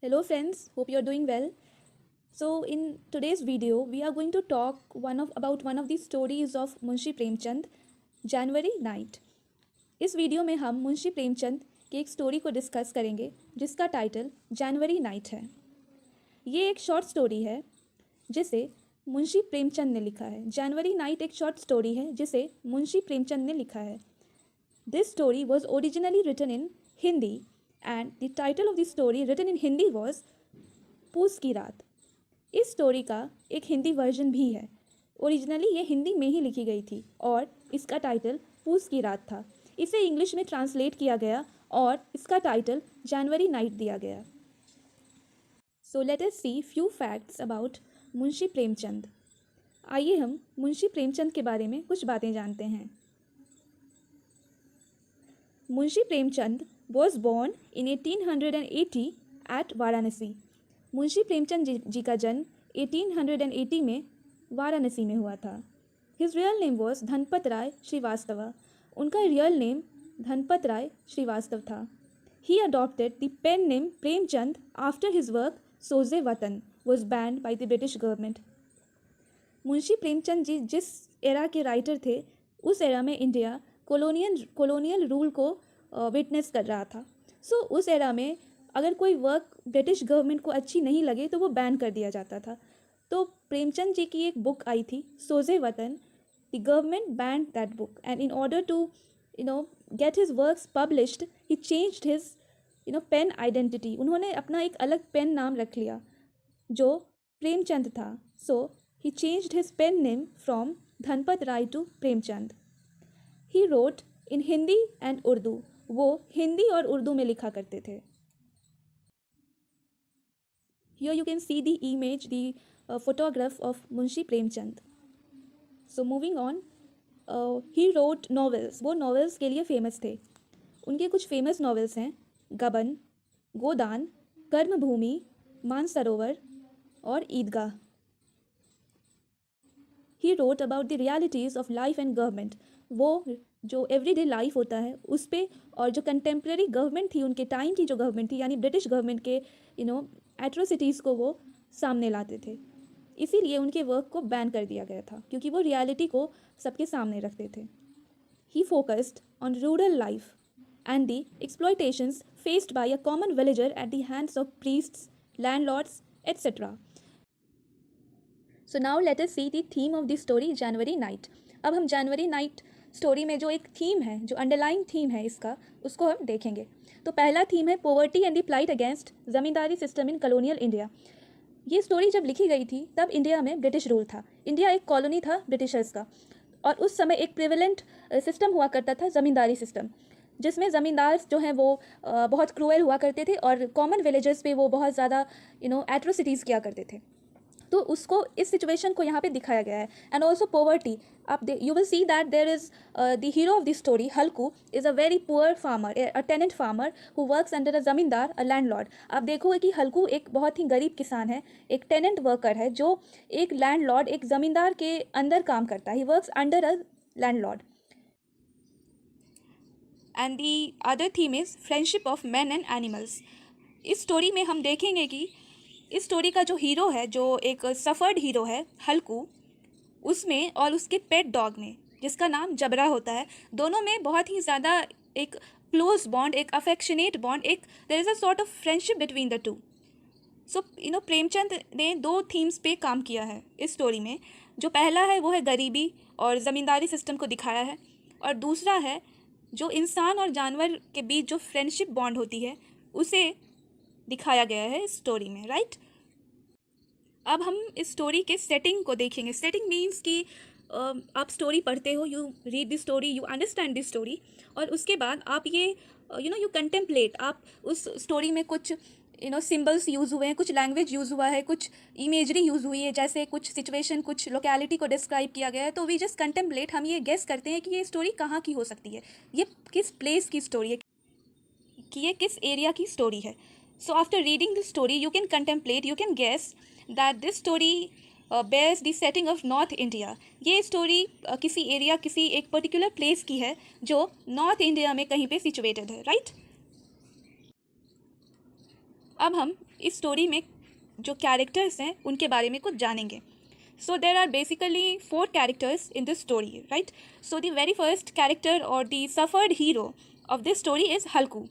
Hello friends, hope you're doing well. So in today's video, we are going to talk about one of the stories of Munshi Premchand, January night. इस video में हम मुंशी प्रेमचंद की एक story को discuss करेंगे जिसका title जनवरी night है। ये एक शॉर्ट स्टोरी है जिसे मुंशी प्रेमचंद ने लिखा है। जनवरी नाइट एक शॉर्ट स्टोरी है जिसे मुंशी प्रेमचंद ने लिखा है। This story was originally written in Hindi and the title of the story written in Hindi was Poos ki रात। इस स्टोरी का एक हिंदी वर्जन भी है। ओरिजिनली ये हिंदी में ही लिखी गई थी और इसका टाइटल पूस की रात था। इसे इंग्लिश में ट्रांसलेट किया गया और इसका टाइटल जनवरी नाइट दिया गया। So let us see few facts about Munshi Premchand. आइए हम मुंशी प्रेमचंद के बारे में कुछ बातें जानते हैं। Munshi Premchand was born in 1880 at Varanasi. Munshi Premchand ji का जन्म 1880 में वाराणसी में हुआ था। His real name was Dhanpat Rai Srivastava. उनका रियल नेम धनपत राय श्रीवास्तव था। He adopted the pen name Premchand after his work Soze Watan was banned by the British government. Munshi Premchand ji जिस एरा के राइटर थे उस एरा में इंडिया कॉलोनियल रूल को विटनेस कर रहा था। सो उस एरा में अगर कोई वर्क ब्रिटिश गवर्नमेंट को अच्छी नहीं लगे तो वो बैन कर दिया जाता था। तो प्रेमचंद जी की एक बुक आई थी Soze Watan. The government banned that book and in order to get his works published he changed his pen identity. उन्होंने अपना एक अलग पेन नाम रख लिया जो प्रेमचंद था। So he changed his pen name from Dhanpat Rai to Premchand. He wrote in Hindi and Urdu. वो हिंदी और उर्दू में लिखा करते थे। Here you can see the image, the photograph of Munshi Premchand. So moving on, he wrote novels. वो novels के लिए famous थे। उनके कुछ famous novels हैं गबन, गोदान, कर्मभूमि, मानसरोवर और ईदगाह। He wrote about the realities of life and government. वो जो एवरीडे लाइफ होता है उस पर और जो कंटेम्प्रेरी गवर्नमेंट थी उनके टाइम की जो गवर्नमेंट थी यानी ब्रिटिश गवर्नमेंट के एट्रोसिटीज़ को वो सामने लाते थे। इसीलिए उनके वर्क को बैन कर दिया गया था क्योंकि वो रियलिटी को सबके सामने रखते थे। He focused on rural life and the exploitations faced by a common villager at the hands of priests, landlords etcetera. So now let us see the theme of the story January night. अब हम जनवरी night story में जो एक theme है, जो underlying theme है इसका, उसको हम देखेंगे। तो पहला थीम है poverty and the plight against zamindari system in colonial India. ये स्टोरी जब लिखी गई थी तब इंडिया में ब्रिटिश रूल था। इंडिया एक कॉलोनी था ब्रिटिशर्स का और उस समय एक प्रिवेलेंट सिस्टम हुआ करता था ज़मींदारी सिस्टम, जिसमें ज़मींदार जो हैं वो बहुत क्रूएल हुआ करते थे और कॉमन विलेजर्स पे वो बहुत ज़्यादा एट्रोसिटीज़ किया करते थे। तो उसको इस सिचुएशन को यहाँ पे दिखाया गया है। एंड ऑल्सो पॉवर्टी, आप you will see that there is the hero of the story Halku is a very poor farmer, a tenant farmer who works under a zamindar, a landlord. आप देखोगे कि हल्कू एक बहुत ही गरीब किसान है, एक टेनेंट वर्कर है जो एक लैंडलॉर्ड, एक ज़मींदार के अंदर काम करता है। He works under a landlord. And the other theme is friendship of man and animals. इस स्टोरी में हम देखेंगे कि इस स्टोरी का जो हीरो है, जो एक सफ़र्ड हीरो है हल्कू, उसमें और उसके पेट डॉग में जिसका नाम जबरा होता है, दोनों में बहुत ही ज़्यादा एक क्लोज बॉन्ड, एक अफेक्शनेट बॉन्ड, एक there is a sort of friendship between the two. So Premchand ने दो थीम्स पे काम किया है इस स्टोरी में। जो पहला है वो है गरीबी और ज़मींदारी सिस्टम को दिखाया है, और दूसरा है जो इंसान और जानवर के बीच जो फ्रेंडशिप बॉन्ड होती है उसे दिखाया गया है इस स्टोरी में, राइट। अब हम इस स्टोरी के सेटिंग को देखेंगे। सेटिंग मीन्स कि आप स्टोरी पढ़ते हो, you read the story, you understand the story, और उसके बाद आप ये यू कंटेम्पलेट, आप उस स्टोरी में कुछ सिम्बल्स यूज़ हुए हैं, कुछ लैंग्वेज यूज़ हुआ है, कुछ इमेजरी यूज़ हुई है, जैसे कुछ सिचुएशन, कुछ लोकेलिटी को डिस्क्राइब किया गया है। तो वी जस्ट कंटेम्पलेट, हम ये गेस करते हैं कि ये स्टोरी कहाँ की हो सकती है, ये किस प्लेस की स्टोरी है, कि ये किस एरिया की स्टोरी है। So after reading the story, you can contemplate, you can guess that this story bears the setting of North India. ये स्टोरी किसी एरिया, किसी एक पर्टिकुलर प्लेस की है जो नॉर्थ इंडिया में कहीं पे सिचुएटेड है, राइट। अब हम इस स्टोरी में जो कैरेक्टर्स हैं उनके बारे में कुछ जानेंगे. So there are basically 4 characters in this story, right? So the very first character or the suffered hero of this story is Halku.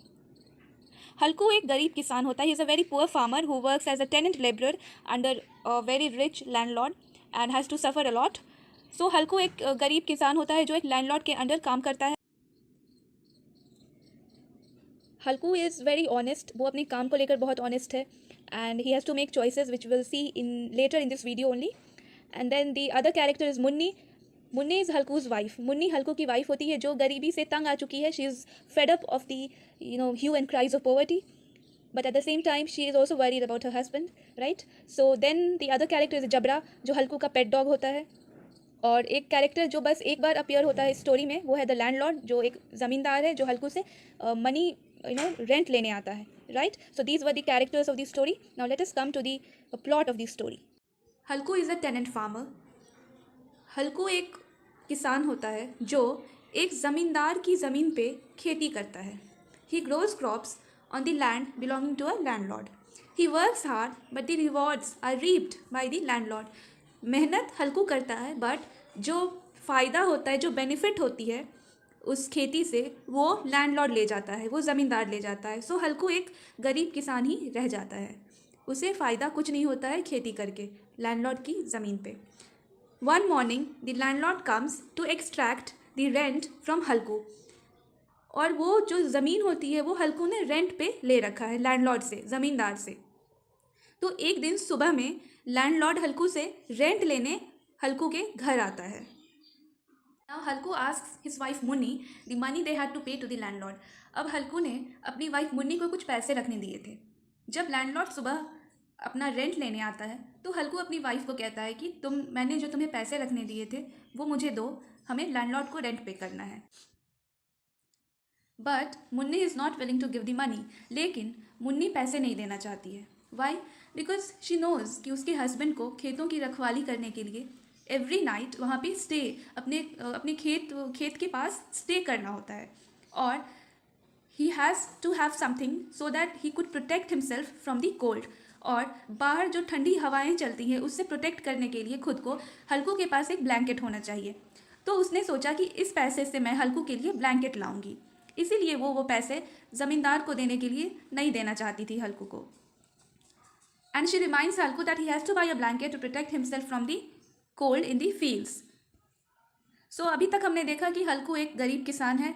हल्कू एक गरीब किसान होता है. He is a very poor farmer who works as a tenant labourer under a very rich landlord and has to suffer a lot. So Halku एक गरीब किसान होता है जो एक लैंडलॉर्ड के अंडर काम करता है. Halku is very honest. वो अपने काम को लेकर बहुत ऑनेस्ट है and he has to make choices which will see in later in this video only. And then the other character is Munni. Munni is Halku's wife. Munni Halku की वाइफ होती है जो गरीबी से तंग आ चुकी है. She is fed up of the hue and cries of poverty, but at the same time she is also worried about her husband, right? So then the other character is जबरा जो हल्कू का पेट डॉग होता है. और एक character जो बस एक बार appear होता है इस स्टोरी में वो है द लैंडलॉर्ड जो एक ज़मींदार है जो हल्कू से मनी रेंट लेने आता है, right? So these were the characters of the story. Now let us come to the plot of the story. Halku is a tenant farmer. Halku एक किसान होता है जो एक ज़मींदार की ज़मीन पे खेती करता है. ही grows crops on the land belonging to a landlord. He works hard but the rewards are reaped by the landlord. मेहनत हल्कू करता है बट जो फ़ायदा होता है, जो बेनिफिट होती है उस खेती से वो लैंडलॉर्ड ले जाता है, वो ज़मींदार ले जाता है. सो हल्कू एक गरीब किसान ही रह जाता है. उसे फ़ायदा कुछ नहीं होता है खेती करके लैंडलॉर्ड की ज़मीन पे. One morning the landlord comes to extract the rent from Halku. और वो जो ज़मीन होती है वो हल्कू ने रेंट पे ले रखा है लैंडलॉर्ड से, ज़मींदार से. तो एक दिन सुबह में लैंडलॉर्ड हल्कू से रेंट लेने हल्कू के घर आता है. Now Halku asks his wife Munni the money they had to pay to the landlord. अब हल्कू ने अपनी वाइफ मुन्नी को कुछ पैसे रखने दिए थे. जब लैंडलॉर्ड सुबह अपना रेंट लेने आता है तो हल्कू अपनी वाइफ को कहता है कि मैंने जो तुम्हें पैसे रखने दिए थे वो मुझे दो, हमें लैंडलॉर्ड को रेंट पे करना है. But Munni is not willing to give the money. लेकिन मुन्नी पैसे नहीं देना चाहती है. वाई? बिकॉज शी नोज़ कि उसके हस्बैंड को खेतों की रखवाली करने के लिए एवरी नाइट वहाँ पे स्टे अपने खेत के पास स्टे करना होता है. और he has to have something so that he could protect himself from the cold. और बाहर जो ठंडी हवाएं चलती हैं उससे प्रोटेक्ट करने के लिए खुद को हल्कू के पास एक ब्लैंकेट होना चाहिए. तो उसने सोचा कि इस पैसे से मैं हल्कू के लिए ब्लैंकेट लाऊंगी. इसीलिए वो पैसे ज़मींदार को देने के लिए नहीं देना चाहती थी हल्कू को. And she reminds Halku that he has two by a blanket to protect himself from the cold in the fields. सो अभी तक हमने देखा कि हल्कू एक गरीब किसान है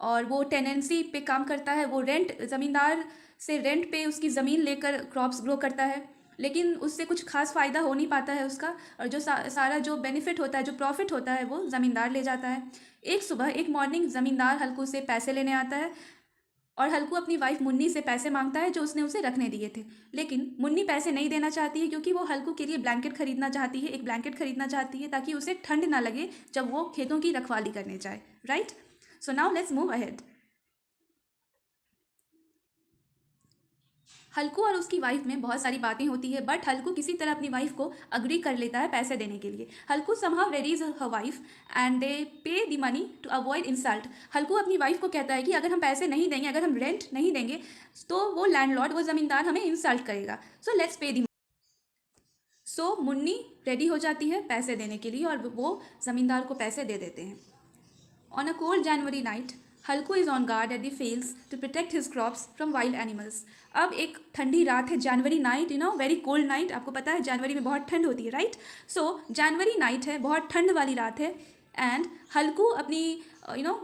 और वो टेनेंसी पे काम करता है. वो ज़मींदार से रेंट पे उसकी ज़मीन लेकर क्रॉप्स ग्रो करता है, लेकिन उससे कुछ खास फ़ायदा हो नहीं पाता है उसका. और जो सारा जो बेनिफिट होता है, जो प्रॉफिट होता है वो ज़मींदार ले जाता है. एक सुबह एक मॉर्निंग ज़मींदार हल्कू से पैसे लेने आता है और हल्कू अपनी वाइफ मुन्नी से पैसे मांगता है जो उसने उसे रखने दिए थे. लेकिन मुन्नी पैसे नहीं देना चाहती है क्योंकि वो हल्कू के लिए ब्लैंकेट खरीदना चाहती है, एक ब्लैंकेट खरीदना चाहती है ताकि उसे ठंड ना लगे जब वो खेतों की रखवाली करने जाए, right? So now let's move ahead. Halku और उसकी वाइफ में बहुत सारी बातें होती है बट हल्कू किसी तरह अपनी वाइफ को अग्री कर लेता है पैसे देने के लिए. Halku somehow readies her wife and they pay the money to avoid insult. Halku अपनी वाइफ को कहता है कि अगर हम पैसे नहीं देंगे, अगर हम रेंट नहीं देंगे तो वो लैंडलॉर्ड, वो ज़मींदार हमें इंसल्ट करेगा. सो लेट्स पे द. सो मुन्नी रेडी हो जाती है पैसे देने के लिए और वो ज़मींदार को पैसे दे देते हैं. On a cold January night Halku is on guard at the fields to protect his crops from wild animals. अब एक ठंडी रात है, January night, very cold night. आपको पता है जनवरी में बहुत ठंड होती है, राइट? सो जनवरी नाइट है, बहुत ठंड वाली रात है. एंड हल्कू अपनी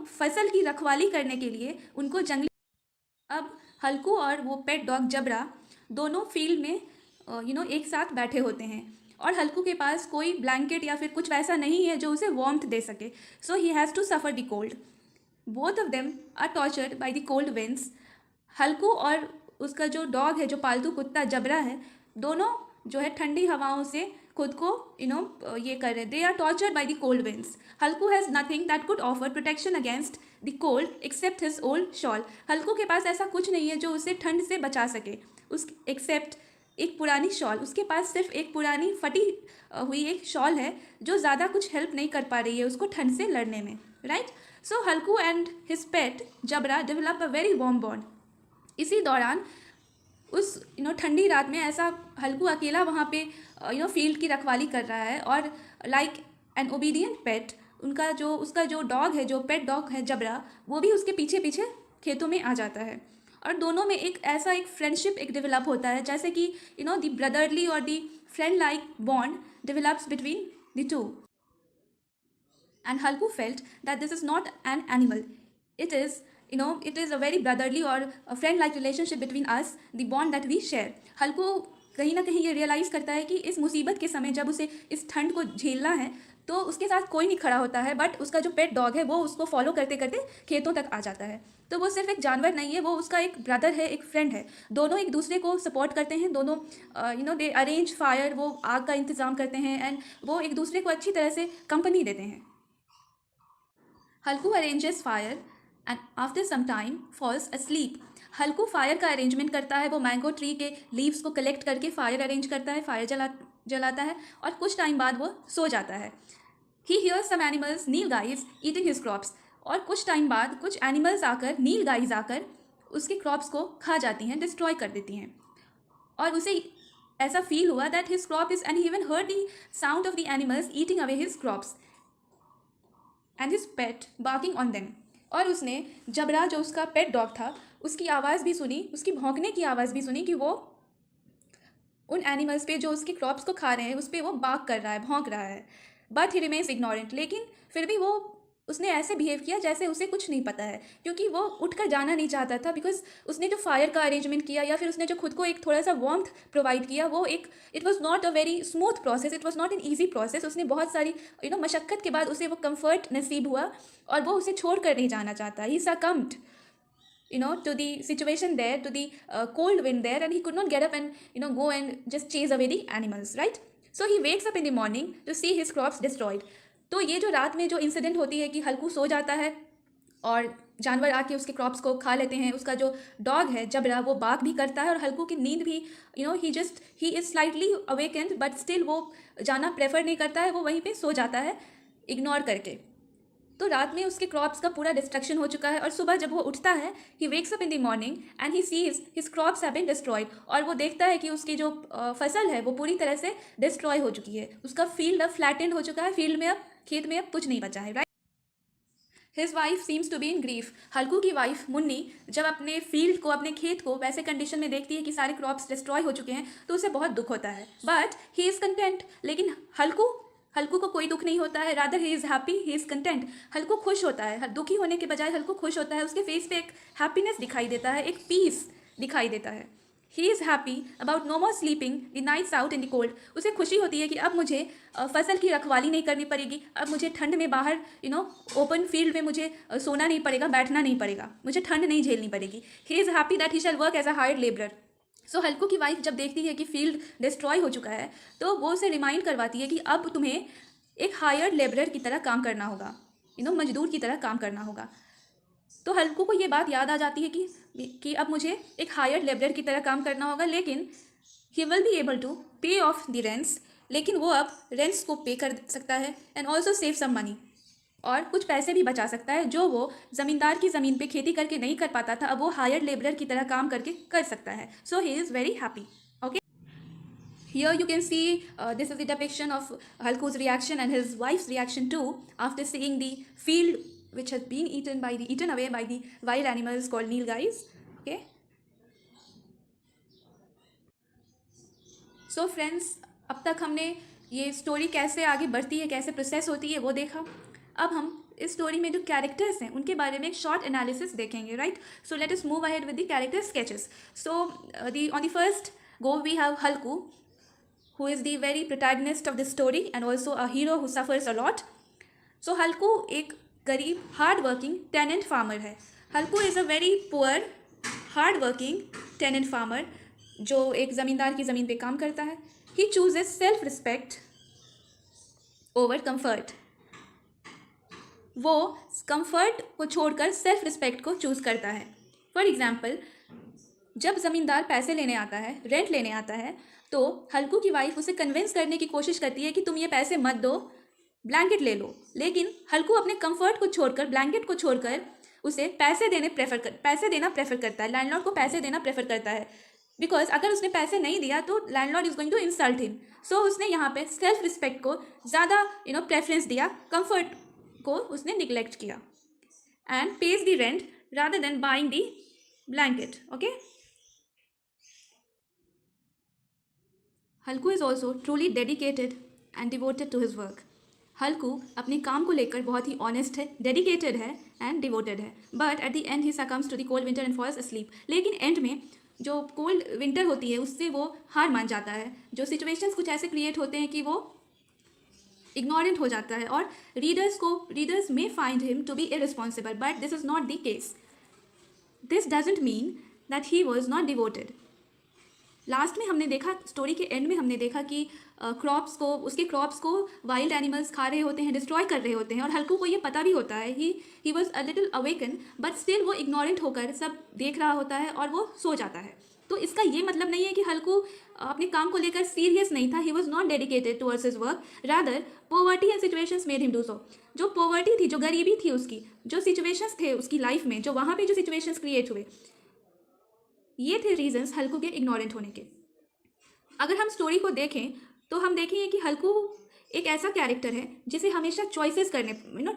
फसल की रखवाली करने के लिए उनको जंगली. अब हल्कू और वो पेट डॉग जबरा दोनों फील्ड में एक साथ बैठे होते हैं और हल्कू के पास कोई ब्लैंकेट या फिर कुछ वैसा नहीं है जो उसे वार्मथ दे सके. So he has to suffer the cold. Both of them are tortured by the cold winds. Halku और उसका जो डॉग है, जो पालतू कुत्ता जबरा है, दोनों जो है ठंडी हवाओं से खुद को ये कर रहे. They are tortured by the cold winds. Halku has nothing that could offer protection against the cold except his old shawl. Halku के पास ऐसा कुछ नहीं है जो उसे ठंड से बचा सके एक्सेप्ट एक पुरानी शॉल. उसके पास सिर्फ एक पुरानी फटी हुई एक शॉल है जो ज़्यादा कुछ हेल्प नहीं कर पा रही है उसको ठंड से लड़ने में, right? So Halku and his pet Jabra develop a very warm bond. इसी दौरान उस ठंडी रात में ऐसा हल्कू अकेला वहाँ पे फील्ड की रखवाली कर रहा है, और लाइक एन ओबीडियंट पेट उसका जो डॉग है, जो पेट डॉग है जबरा, वो भी उसके पीछे पीछे खेतों में आ जाता है। और दोनों में एक फ्रेंडशिप डेवलप होता है, जैसे कि द ब्रदरली और the friend like bond develops between the to. And Halku felt that this is not an animal. It is, it is a very brotherly or a friend-like relationship between us, the bond that we share. हल्कू कहीं ना कहीं ये realise करता है कि इस मुसीबत के समय जब उसे इस ठंड को झेलना है तो उसके साथ कोई नहीं खड़ा होता है, बट उसका जो पेट डॉग है वो उसको फॉलो करते करते खेतों तक आ जाता है। तो वो सिर्फ एक जानवर नहीं है, वो उसका एक ब्रदर है, एक फ्रेंड है। दोनों एक दूसरे को सपोर्ट करते हैं, दोनों दे अरेंज फायर, वो आग का इंतज़ाम करते हैं, एंड वो एक दूसरे को अच्छी तरह से कंपनी देते हैं। Halku arranges fire and after some time falls asleep। Halku fire का अरेंजमेंट करता है, वो मैंगो ट्री के लीव्स को कलेक्ट करके फायर अरेंज करता है, फायर जलाता है, और कुछ टाइम बाद वो सो जाता है। He hears some animals nilgais eating his crops. और कुछ टाइम बाद कुछ एनिमल्स आकर, नील गाइज आकर उसके क्रॉप्स को खा जाती हैं, डिस्ट्रॉय कर देती हैं। और उसे ऐसा फील हुआ that his crop is, and he even heard the sound of the animals eating away his crops and his pet barking on them. और उसने जबरा, जो उसका पेट डॉग था, उसकी आवाज़ भी सुनी, उसकी भौंकने की आवाज़ भी सुनी कि वो उन एनिमल्स पे जो उसके क्रॉप्स को खा रहे हैं उस पर वो बार्क कर रहा है, भौंक रहा है। But he remains ignorant. लेकिन फिर भी उसने ऐसे बिहेव किया जैसे उसे कुछ नहीं पता है, क्योंकि वो उठकर जाना नहीं चाहता था। बिकॉज उसने जो फायर का अरेंजमेंट किया, या फिर उसने जो खुद को एक थोड़ा सा वार्मथ प्रोवाइड किया, वो it was not a very smooth process, it was not an easy process. उसने बहुत सारी मशक्क़त के बाद उसे वो कम्फर्ट नसीब हुआ, और वो उसे छोड़ कर नहीं जाना चाहता। ही succumbed to the situation there, to the cold wind there, and he could not get up and go and just chase away the animals, right? So he wakes up in the morning to see his crops destroyed. तो ये जो रात में जो incident होती है कि हल्कू सो जाता है और जानवर आके उसके क्रॉप्स को खा लेते हैं, उसका जो डॉग है जबरा वो बार्क भी करता है, और हल्कू की नींद भी he is slightly awakened, but still वो जाना प्रेफर नहीं करता है, वो वहीं पे सो जाता है इग्नोर करके। तो रात में उसके क्रॉप्स का पूरा डिस्ट्रक्शन हो चुका है, और सुबह जब वो उठता है, he wakes up in the morning and he sees his crops have been destroyed. और वो देखता है कि उसकी जो फसल है वो पूरी तरह से डिस्ट्रॉय हो चुकी है, उसका फील्ड अब फ्लैटेंड हो चुका है, फील्ड में अब, खेत में अब कुछ नहीं बचा है, right. His wife seems to be in grief. Halku की वाइफ मुन्नी जब अपने फील्ड को, अपने खेत को वैसे कंडीशन में देखती है कि सारे क्रॉप्स डिस्ट्रॉय हो चुके हैं, तो उसे बहुत दुख होता है। But he is content. लेकिन हल्कू को कोई दुख नहीं होता है, rather he is happy, he is content. हल्कू खुश होता है, दुखी होने के बजाय हल्कू खुश होता है। उसके फेस पे एक हैप्पीनेस दिखाई देता है, एक पीस दिखाई देता है। He is happy about no more sleeping the nights out in the cold. उसे खुशी होती है कि अब मुझे फसल की रखवाली नहीं करनी पड़ेगी, अब मुझे ठंड में बाहर ओपन फील्ड में मुझे सोना नहीं पड़ेगा, बैठना नहीं पड़ेगा, मुझे ठंड नहीं झेलनी पड़ेगी। He is happy that he shall work as a hired labourer. So Halku की वाइफ जब देखती है कि फील्ड डिस्ट्रॉय हो चुका है, तो वो उसे रिमाइंड करवाती है कि अब तुम्हें एक हायर्ड लेबरर की तरह काम करना होगा, मजदूर की तरह काम करना होगा। तो हल्कू को ये बात याद आ जाती है कि अब मुझे एक हायर्ड लेबरर की तरह काम करना होगा, लेकिन he will be able to pay off the rents. लेकिन वो अब रेंट्स को पे कर सकता है, and also save some money, और कुछ पैसे भी बचा सकता है जो वो ज़मींदार की ज़मीन पे खेती करके नहीं कर पाता था, अब वो हायर्ड लेबरर की तरह काम करके कर सकता है। So he is very happy. Okay, here you can see this is the depiction of Halku's reaction and his wife's reaction too after seeing the field which has been eaten away by the wild animals called nilgais. Okay, so friends, अब तक हमने ये story कैसे आगे बढ़ती है, कैसे process होती है, वो देखा। अब हम इस स्टोरी में जो कैरेक्टर्स हैं उनके बारे में एक शॉर्ट एनालिसिस देखेंगे, right. So let us move ahead with the character sketches. So on the first go we have Halku, who is the very protagonist of this story and also a hero who suffers a lot. So Halku एक गरीब hard working tenant farmer है। Halku is a very poor hard working tenant farmer जो एक ज़मींदार की ज़मीन पे काम करता है। He chooses self respect over comfort. वो कंफर्ट को छोड़कर सेल्फ रिस्पेक्ट को चूज़ करता है। फॉर एग्जाम्पल, जब ज़मींदार पैसे लेने आता है, रेंट लेने आता है, तो हल्कू की वाइफ उसे कन्विंस करने की कोशिश करती है कि तुम ये पैसे मत दो, ब्लैंकेट ले लो। लेकिन हल्कू अपने कंफर्ट को छोड़कर, ब्लैंकेट को छोड़कर उसे पैसे देना प्रेफर करता है, लैंडलॉर्ड को पैसे देना प्रेफर करता है। बिकॉज अगर उसने पैसे नहीं दिया तो landlord is going to insult him. So उसने यहाँ पे सेल्फ रिस्पेक्ट को ज़्यादा प्रेफरेंस दिया, कंफर्ट को उसने निगलेक्ट किया, and page the rent rather than buying the blanket. Okay. Halku is also truly dedicated and devoted to his work. हल्कू अपने काम को लेकर बहुत ही ऑनेस्ट है, डेडिकेटेड है एंड डिवोटेड है. But at the and he succumbs to the cold winter and false asleep. लेकिन and में जो कोल्ड विंटर होती है उससे वो हार मान जाता है. जो सिचुएशंस कुछ ऐसे क्रिएट होते हैं कि वो इग्नोरेंट हो जाता है, और readers may find him to be irresponsible, but this is not the case. This doesn't mean that he was not devoted. Last में हमने देखा, स्टोरी के एंड में हमने देखा कि उसके क्रॉप्स को वाइल्ड एनिमल्स खा रहे होते हैं, डिस्ट्रॉय कर रहे होते हैं, और हल्कू को ये पता भी होता है. He was a little awaken, but still वो इग्नोरेंट होकर सब देख रहा होता है और वो सो जाता है. तो इसका ये मतलब नहीं है कि हल्कू अपने काम को लेकर सीरियस नहीं था. ही was not dedicated towards his work, rather poverty and situations made him do so. जो पोवर्टी थी, जो गरीबी थी उसकी, जो सिचुएशंस थे उसकी लाइफ में, जो वहाँ पे जो सिचुएशंस क्रिएट हुए, ये थे रीजंस हल्कू के इग्नोरेंट होने के. अगर हम स्टोरी को देखें तो हम देखेंगे कि हल्कू एक ऐसा कैरेक्टर है जिसे हमेशा चॉइसेस करने,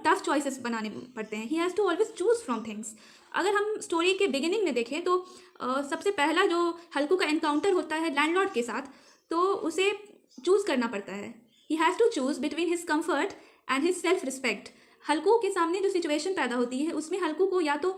टफ चॉइसेस बनाने पड़ते हैं. He has to always choose from things. अगर हम स्टोरी के बिगिनिंग में देखें तो सबसे पहला जो हल्कू का एनकाउंटर होता है लैंडलॉर्ड के साथ, तो उसे चूज़ करना पड़ता है. He has to choose between his comfort and his self respect. Halku के सामने जो सिचुएशन पैदा होती है उसमें हल्कू को या तो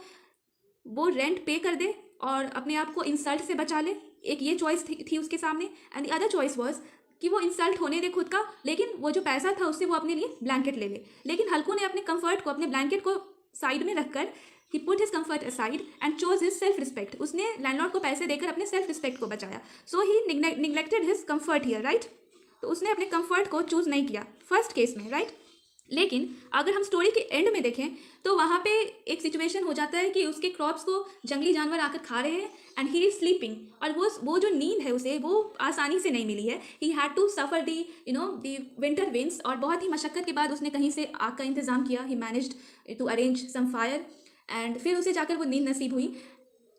वो रेंट पे कर दे और अपने आप को इंसल्ट से बचा ले, एक ये चॉइस थी उसके सामने. And the other choice was कि वो इंसल्ट होने दे खुद का, लेकिन वो जो पैसा था उससे वो अपने लिए ब्लैंकेट ले ले. लेकिन हल्कू ने अपने कंफर्ट को, अपने ब्लैंकेट को साइड में रखकर, he put his comfort aside and chose his self respect. उसने लैंडलॉर्ड को पैसे देकर अपने सेल्फ रिस्पेक्ट को बचाया. So he neglected his comfort here, right. तो उसने अपने कंफर्ट को चूज नहीं किया फर्स्ट केस में, राइट. लेकिन अगर हम स्टोरी के एंड में देखें तो वहाँ पे एक सिचुएशन हो जाता है कि उसके क्रॉप्स को जंगली जानवर आकर खा रहे हैं एंड ही इज स्लीपिंग. और वो जो नींद है उसे वो आसानी से नहीं मिली है. He had to suffer the the winter winds, और बहुत ही मशक्क़त के बाद उसने कहीं से आग का इंतज़ाम किया. He managed to arrange some fire and फिर उसे जाकर वो नींद नसीब हुई.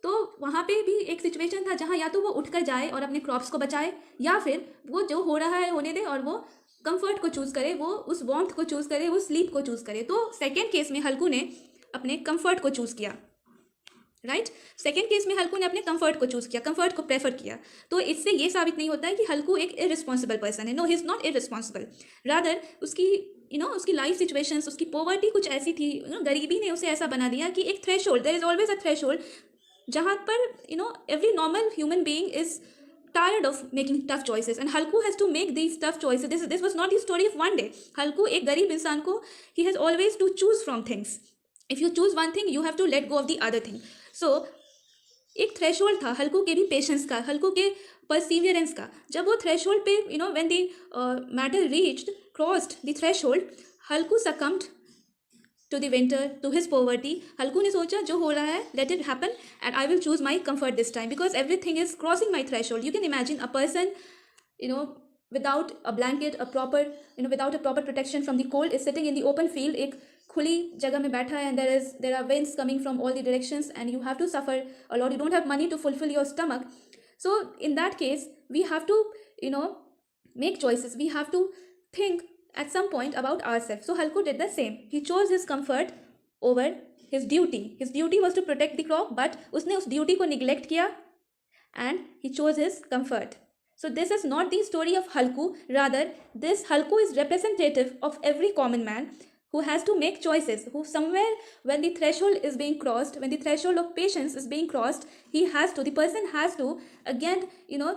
तो वहाँ पे भी एक सिचुएशन था जहाँ या तो वो उठकर जाए और अपने क्रॉप्स को बचाए, या फिर वो जो हो रहा है होने दे और वो कंफर्ट को चूज़ करे, वो उस वार्मथ को चूज़ करे, वो स्लीप को चूज़ करे. तो सेकेंड केस में हल्कू ने अपने कंफर्ट को चूज़ किया, राइट. सेकेंड केस में हल्कू ने अपने कंफर्ट को चूज़ किया, कंफर्ट को प्रेफर किया. तो इससे ये साबित नहीं होता है कि हल्कू एक इररिस्पॉन्सिबल पर्सन है. No, he is not irresponsible. Rather उसकी लाइफ सिचुएशंस, उसकी पॉवर्टी कुछ ऐसी थी, गरीबी ने उसे ऐसा बना दिया कि एक threshold, there is always a threshold जहाँ पर every normal human being is tired of making tough choices, and Halku has to make these tough choices. This was not the story of one day. Halku एक गरीब इंसान को, he has always to choose from things. If you choose one thing, you have to let go of the other thing. So एक threshold था हल्कू के भी patience का, हल्कू के परसिवियरेंस का. जब वो थ्रेशोल्ड पे when the matter crossed the threshold, Halku succumbed to the winter, to his poverty. हल्कू ने सोचा जो हो रहा है, let it happen and I will choose my comfort this time because everything is crossing my threshold. You can imagine a person without a blanket, without a proper protection from the cold, is sitting in the open field, एक खुली जगह में बैठा है, and there are winds coming from all the directions and you have to suffer a lot. You don't have money to fulfill your stomach. So in that case we have to make choices. We have to think at some point about ourselves. So Halku did the same. He chose his comfort over his duty. His duty was to protect the crop, but उसने उस duty को neglect किया and he chose his comfort. So this is not the story of Halku. Rather, this Halku is representative of every common man who has to make choices, who somewhere when the threshold is being crossed, when the threshold of patience is being crossed, the person has to again,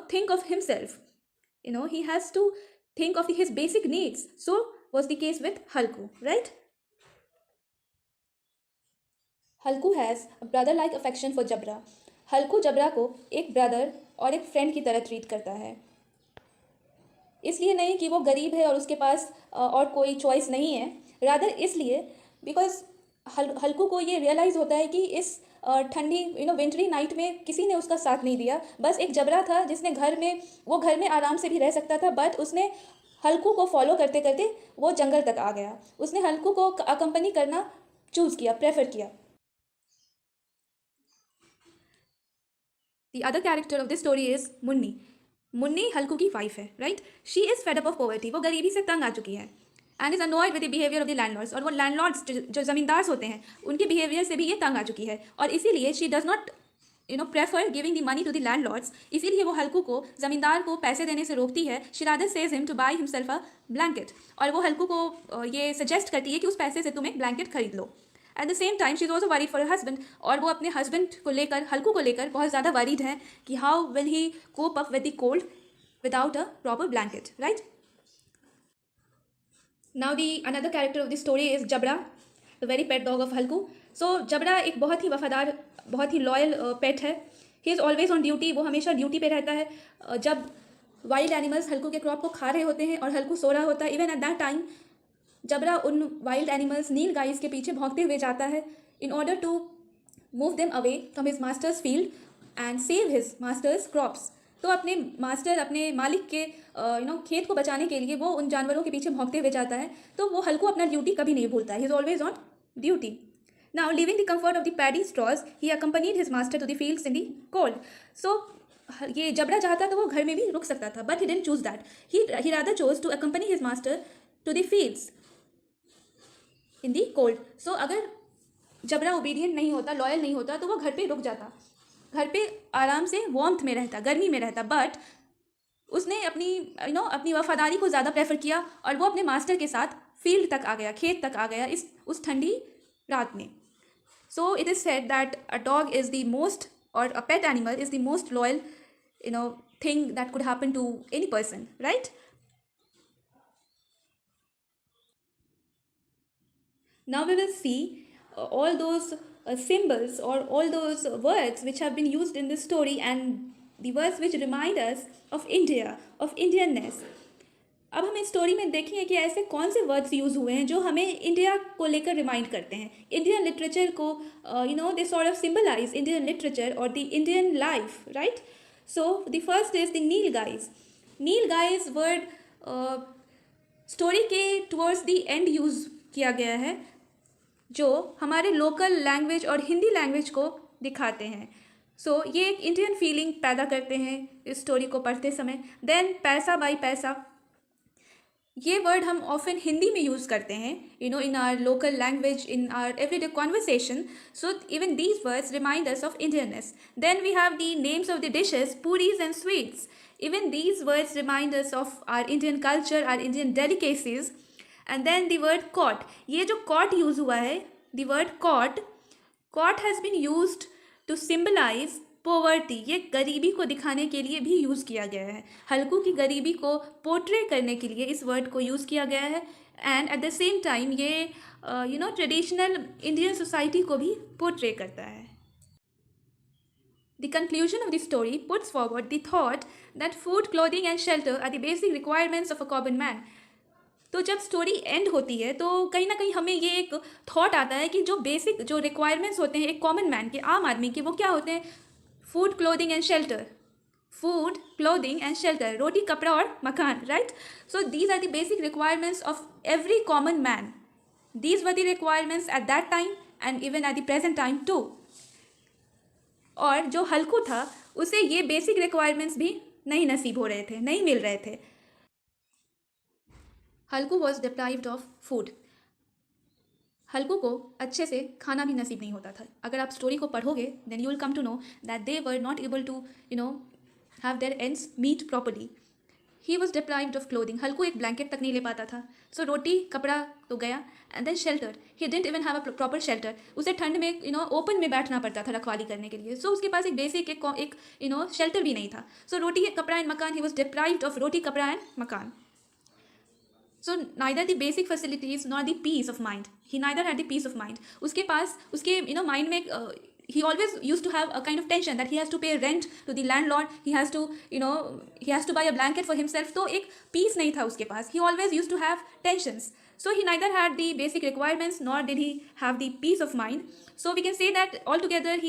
think of himself. He has to think of his basic needs. So was the case with Halku, right? Halku has a brother-like affection for Jabra. Halku Jabra को एक brother और एक friend की तरह treat करता है. इसलिए नहीं कि वो गरीब है और उसके पास और कोई चॉइस नहीं है, रादर इसलिए बिकॉज हल्कू को ये रियलाइज़ होता है कि इस ठंडी विंटरी नाइट में किसी ने उसका साथ नहीं दिया. बस एक जबरा था जिसने घर में आराम से भी रह सकता था, बट उसने हल्कू को फॉलो करते करते वो जंगल तक आ गया. उसने हल्कू को अकम्पनी करना चूज़ किया, प्रेफर किया. The other character of this story is Munni. Munni Halku की वाइफ है, right. She is fed up of poverty. वो गरीबी से तंग आ चुकी है and is annoyed with the behaviour of the landlords. और वो लैंडलॉर्ड्स जो ज़मींदार होते हैं उनके बिहेवियर से भी ये तंग आ चुकी है और इसीलिए she does not prefer giving the money to the landlords. इसीलिए वो हल्कू को, ज़मींदार को पैसे देने से रोकती है. She rather says him to buy himself a blanket. और वो हल्कू को ये सजेस्ट करती है कि उस पैसे से तुम एक ब्लैंकेट खरीद लो. At the same time she is also worried for her husband. और वो अपने हस्बैंड को लेकर, हल्कू को लेकर बहुत ज़्यादा वरीड है कि how will he cope up with the cold without a proper blanket, right. Now the another character of the story is Jabra, the very pet dog of Halku. So Jabra एक बहुत ही वफादार, बहुत ही लॉयल पेट है. He is always on duty. वो हमेशा duty पे रहता है. जब वाइल्ड एनिमल्स हल्कू के क्रॉप को खा रहे होते हैं और हल्कू सो रहा होता है, इवन एट दैट टाइम जबरा उन वाइल्ड एनिमल्स नील गाइस के पीछे भौंकते हुए जाता है in order to move them away from his masters field and save his masters crops. तो अपने मास्टर, अपने मालिक के खेत को बचाने के लिए वो उन जानवरों के पीछे भौंकते हुए जाता है. तो वो हल्कू अपना ड्यूटी कभी नहीं भूलता है. He is always on duty. Now leaving the comfort of the paddy straws he accompanied his master to the fields in the cold. So ये जबरा चाहता तो वो घर में भी रुक सकता था, but he didn't choose that. He rather chose to accompany his master to the fields in the cold. So अगर जबरा ओबीडियंट नहीं होता, लॉयल नहीं होता, तो वो घर पे रुक जाता, घर पे आराम से वार्मथ में रहता, गर्मी में रहता. बट उसने अपनी अपनी वफादारी को ज़्यादा प्रेफर किया और वो अपने मास्टर के साथ फील्ड तक आ गया, खेत तक आ गया उस ठंडी रात में. So it is said that a dog is the most, और a pet animal is the most loyal thing that could happen to any person, right. Now we will see all those symbols or all those words which have been used in this story and the words which remind us of India, of Indianness. अब हम इस story में देखेंगे कि ऐसे कौन से words use हुए हैं जो हमें इंडिया को लेकर रिमाइंड करते हैं, इंडियन लिटरेचर को, they sort of symbolise Indian literature और the Indian life, right. So the first is the nilgais. Nilgais word story के टुवर्ड्स द एंड यूज़ किया गया है, जो हमारे लोकल लैंग्वेज और हिंदी लैंग्वेज को दिखाते हैं. सो ये एक इंडियन फीलिंग पैदा करते हैं इस स्टोरी को पढ़ते समय. देन पैसा बाई पैसा, ये वर्ड हम ऑफन हिंदी में यूज़ करते हैं, in our local language, in our everyday conversation. So even these words remind us of Indianness. Then we have the names of the dishes, puris and sweets. Even these words remind us of our Indian culture, our Indian delicacies. And then the word caught, ये जो caught use हुआ है, the word caught has been used to symbolize poverty. ये गरीबी को दिखाने के लिए भी यूज़ किया गया है. हल्कू की गरीबी को पोर्ट्रे करने के लिए इस वर्ड को यूज़ किया गया है. And eight the same time ये ट्रेडिशनल इंडियन सोसाइटी को भी पोर्ट्रे करता है. The conclusion of the story puts forward the thought that food, clothing and shelter are the basic requirements of a common man. तो जब story and होती है तो कहीं ना कहीं हमें ये एक थॉट आता है कि जो बेसिक जो रिक्वायरमेंट्स होते हैं एक कॉमन मैन के, आम आदमी के, वो क्या होते हैं? Food, clothing and shelter. Food, clothing and shelter, रोटी, कपड़ा और मकान, right. So these are the basic requirements of every common man. These were the requirements at that time and even at the present time too. और जो हल्कू था उसे ये basic requirements भी नहीं नसीब हो रहे थे, नहीं मिल रहे थे. हल्कू वॉज डिप्राइव्ड ऑफ फूड. हल्कू को अच्छे से खाना भी नसीब नहीं होता था. अगर आप स्टोरी को पढ़ोगे then you will come to know that they were not able to have their ends meet properly. He was deprived of clothing. Halku एक ब्लैंकेट तक नहीं ले पाता था. सो रोटी, कपड़ा तो गया. And then shelter, he didn't even have a proper shelter. उसे ठंड में ओपन में बैठना पड़ता था रखवाली करने के लिए. सो उसके पास एक बेसिक एक शेल्टर भी नहीं था. सो रोटी, कपड़ा एंड मकान, ही वॉज डिप्राइव्ड ऑफ रोटी, कपड़ा एंड मकान. So neither the basic facilities nor the peace of mind. He neither had the peace of mind. उसके पास उसके mind में he always used to have a kind of tension that he has to pay rent to the landlord. He has to buy a blanket for himself. तो एक peace नहीं था उसके पास. He always used to have tensions. So he neither had the basic requirements nor did he have the peace of mind. So we can say that altogether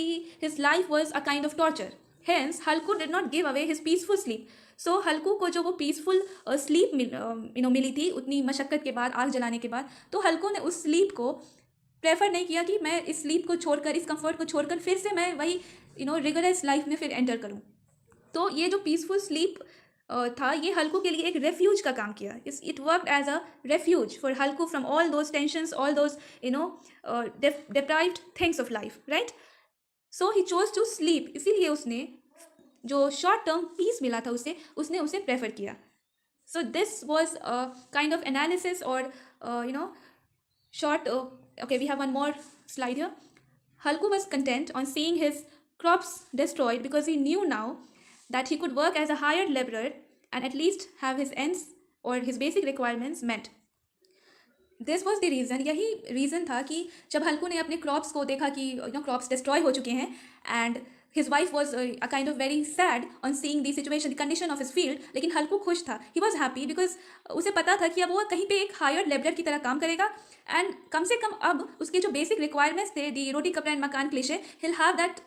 his life was a kind of torture. Hence Halku did not give away his peaceful sleep. सो हल्कू को जो वो peaceful sleep मिली थी उतनी मशक्क़त के बाद, आग जलाने के बाद, तो हल्कू ने उस स्लीप को प्रेफर नहीं किया कि मैं इस स्लीप को छोड़कर, इस कंफर्ट को छोड़कर फिर से मैं वही रिगरस लाइफ में फिर एंटर करूँ। तो ये जो पीसफुल स्लीप था, ये हल्कू के लिए एक रेफ्यूज का काम किया। It work as a refuge for Halku from all those tensions, all those deprived things of life, right. So he chose to sleep, इसीलिए उसने जो शॉर्ट टर्म पीस मिला था उसने उसे प्रेफर किया। So this was a kind of analysis और short okay, we have one more slide here. Halku was content on seeing his crops destroyed because he knew now that he could work as a hired laborer and at least have his ends or his basic requirements met. This was the reason, यही reason था कि जब हल्कू ने अपने crops को देखा कि crops destroy हो चुके हैं and his wife was a kind of very sad on seeing the situation, the condition of his field, लेकिन हल्कू खुश था, ही वॉज हैप्पी बिकॉज उसे पता था कि अब वो कहीं पे एक हायर्ड लेबरर की तरह काम करेगा एंड कम से कम अब उसके जो बेसिक रिक्वायरमेंट्स थे, दी रोटी कपड़ा एंड मकान cliché, hill have that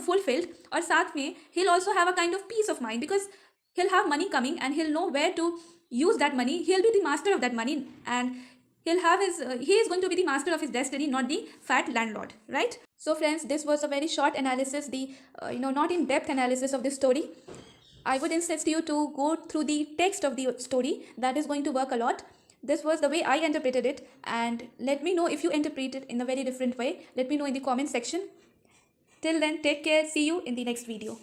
fulfilled, और साथ में he'll also have a kind of peace of mind because he'll have money coming and he'll know where to use that money. He'll be the master of that money and he'll have his he is going to be the master of his destiny, not the fat landlord, right? So friends, this was a very short analysis, the not in depth analysis of this story. I would insist you to go through the text of the story. That is going to work a lot. This was the way I interpreted it, and let me know if you interpret it in a very different way. Let me know in the comment section. Till then, take care. See you in the next video.